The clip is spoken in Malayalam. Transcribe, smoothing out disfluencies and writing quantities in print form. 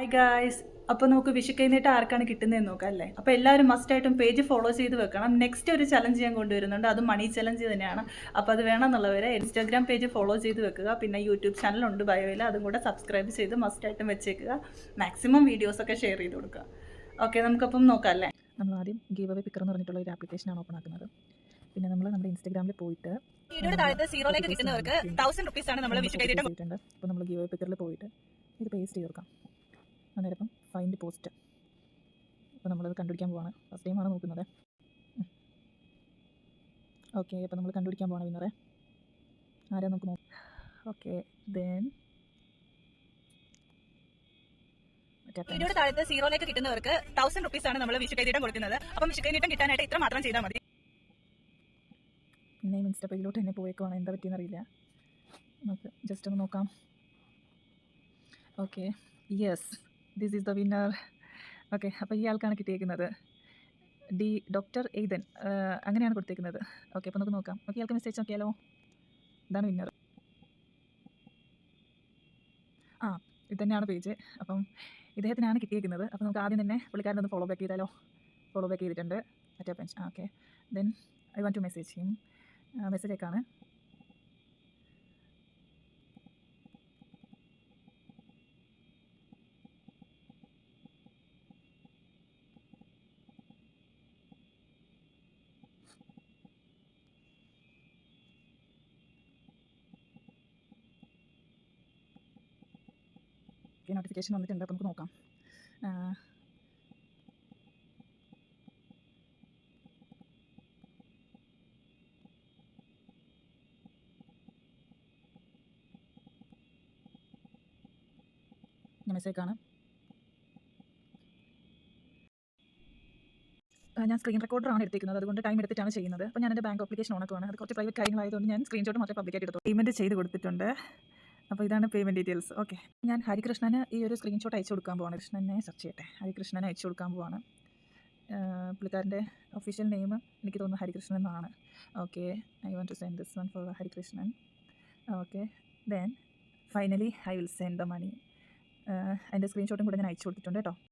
Hi guys. അപ്പോൾ നമുക്ക് വിഷു കഴിഞ്ഞിട്ട് ആർക്കാണ് കിട്ടുന്നതെന്ന് നോക്കാം അല്ലേ. അപ്പോൾ എല്ലാവരും മസ്റ്റായിട്ടും പേജ് ഫോളോ ചെയ്ത് വെക്കണം. നെക്സ്റ്റ് ഒരു ചലഞ്ച് ഞാൻ കൊണ്ടുവരുന്നുണ്ട്, അത് മണി ചലഞ്ച് തന്നെയാണ്. അപ്പോൾ അത് വേണമെന്നുള്ളവരെ ഇൻസ്റ്റാഗ്രാം പേജ് ഫോളോ ചെയ്ത് വെക്കുക. പിന്നെ യൂട്യൂബ് ചാനലുണ്ട് ബയോയിൽ, അതും കൂടെ സബ്സ്ക്രൈബ് ചെയ്ത് മസ്റ്റായിട്ടും വെച്ചേക്കുക. മാക്സിമം വീഡിയോസൊക്കെ ഷെയർ ചെയ്ത് കൊടുക്കുക. ഓക്കെ, നമുക്കപ്പം നോക്കാം അല്ലേ. നമ്മൾ ആദ്യം ഗീവ് അവേ പിക്കർ എന്ന് പറഞ്ഞിട്ടുള്ള ഒരു ആപ്ലിക്കേഷനാണ് ഓപ്പൺ ആക്കുന്നത്. പിന്നെ നമ്മൾ നമ്മുടെ ഇൻസ്റ്റാഗ്രാമിൽ പോയിട്ട് വീഡിയോയുടെ താഴത്ത് സീറോയിലേക്ക് കിട്ടുന്നവർക്ക് 1000 റുപ്പീസാണ് നമ്മൾ വിഷു ചെയ്തിട്ടുണ്ട്. അപ്പോൾ നമ്മൾ ഗീവ് അവേ പിക്കറിൽ പോയിട്ട് ഇത് പേസ്റ്റ് ചെയ്ത് കൊടുക്കാം. അന്നേരം ഇപ്പം ഫൈൻഡ് പോസ്റ്റ്. അപ്പോൾ നമ്മളത് കണ്ടുപിടിക്കാൻ പോവാണ്. ഫസ്റ്റ് ടൈമാണ് നോക്കുന്നത്. ഓക്കെ, അപ്പോൾ നമ്മൾ കണ്ടുപിടിക്കാൻ പോവാണ് വിന്നറെ. ആരാ നമുക്ക് നോക്കാം. ഓക്കെ, ദെൻ വീഡിയോയുടെ താഴത്ത് സീറോയിലേക്ക് കിട്ടുന്നവർക്ക് 1000 റുപ്പീസാണ് നമ്മൾ വിഷു കൈനീട്ടം കൊടുക്കുന്നത്. അപ്പം വിഷു കൈനീട്ടം കിട്ടാനായിട്ട് ഇത്ര മാത്രം ചെയ്താൽ മതി. പിന്നെയും ഇൻസ്റ്റാ പേജിലോട്ട് തന്നെ പോയേക്കുവാണ്. എന്താ പറ്റിയെന്ന് അറിയില്ല. നമുക്ക് ജസ്റ്റ് ഒന്ന് നോക്കാം. Okay, yes, this is the winner. Okay, അപ്പോൾ ഈ ആൾക്കാണ് കിട്ടിയേക്കുന്നത്. ഡോക്ടർ എയ്തൻ അങ്ങനെയാണ് കൊടുത്തേക്കുന്നത്. ഓക്കെ, അപ്പോൾ നമുക്ക് നോക്കാം. ഓക്കെ, ആൾക്ക് മെസ്സേജ് നോക്കിയാലോ. ഇതാണ് വിന്നർ. ഇത് തന്നെയാണ് പേജ്. അപ്പം ഇദ്ദേഹത്തിനാണ് കിട്ടിയേക്കുന്നത്. അപ്പോൾ നമുക്ക് ആദ്യം തന്നെ പുള്ളിക്കാരനൊന്ന് ഫോളോ ബാക്ക് ചെയ്താലോ. ഫോളോ ബാക്ക് ചെയ്തിട്ടുണ്ട്. മറ്റേ pension. Okay, then I want to message him. മെസ്സേജൊക്കെയാണ്. നോട്ടിഫിക്കേഷൻ വന്നിട്ടുണ്ട്. അപ്പോൾ നമുക്ക് നോക്കാം. മെസ്സേജാണ്. ഞാൻ സ്ക്രീൻ റെക്കോർഡറാണ് എടുത്തിരിക്കുന്നത്, അതുകൊണ്ട് ടൈം എടുത്തിട്ടാണ് ചെയ്യുന്നത്. അപ്പോൾ ഞാൻ എൻ്റെ ബാങ്ക് ആപ്ലിക്കേഷൻ ഓണാക്കുവാണ്. അത് കുറച്ച് പ്രൈവറ്റ് കാര്യങ്ങളായതുകൊണ്ട് ഞാൻ സ്ക്രീൻഷോട്ട് മാത്രമേ പബ്ലിക്കായിട്ട് എടുത്തു. പേയ്മെൻറ്റ് ചെയ്ത് കൊടുത്തിട്ടുണ്ട്. അപ്പോൾ ഇതാണ് പേയ്മെൻറ്റ് ഡീറ്റെയിൽസ്. ഓക്കെ, ഞാൻ ഹരികൃഷ്ണന് ഈ ഒരു സ്ക്രീൻഷോട്ട് അയച്ചു കൊടുക്കാൻ പോവാണ്. കൃഷ്ണനെ സെർച്ച് ചെയ്യട്ടെ. ഹരികൃഷ്ണനെ അയച്ചു കൊടുക്കാൻ പോവാണ്. പുള്ളിക്കാരൻ്റെ ഒഫീഷ്യൽ നെയിം എനിക്ക് തോന്നുന്നു ഹരികൃഷ്ണൻ എന്നാണ്. Okay, I want to send this one for Harikrishnan. Okay, then finally I will send the money. അതിൻ്റെ സ്ക്രീൻഷോട്ടും കൂടെ ഞാൻ അയച്ചു കൊടുത്തിട്ടുണ്ട് കേട്ടോ.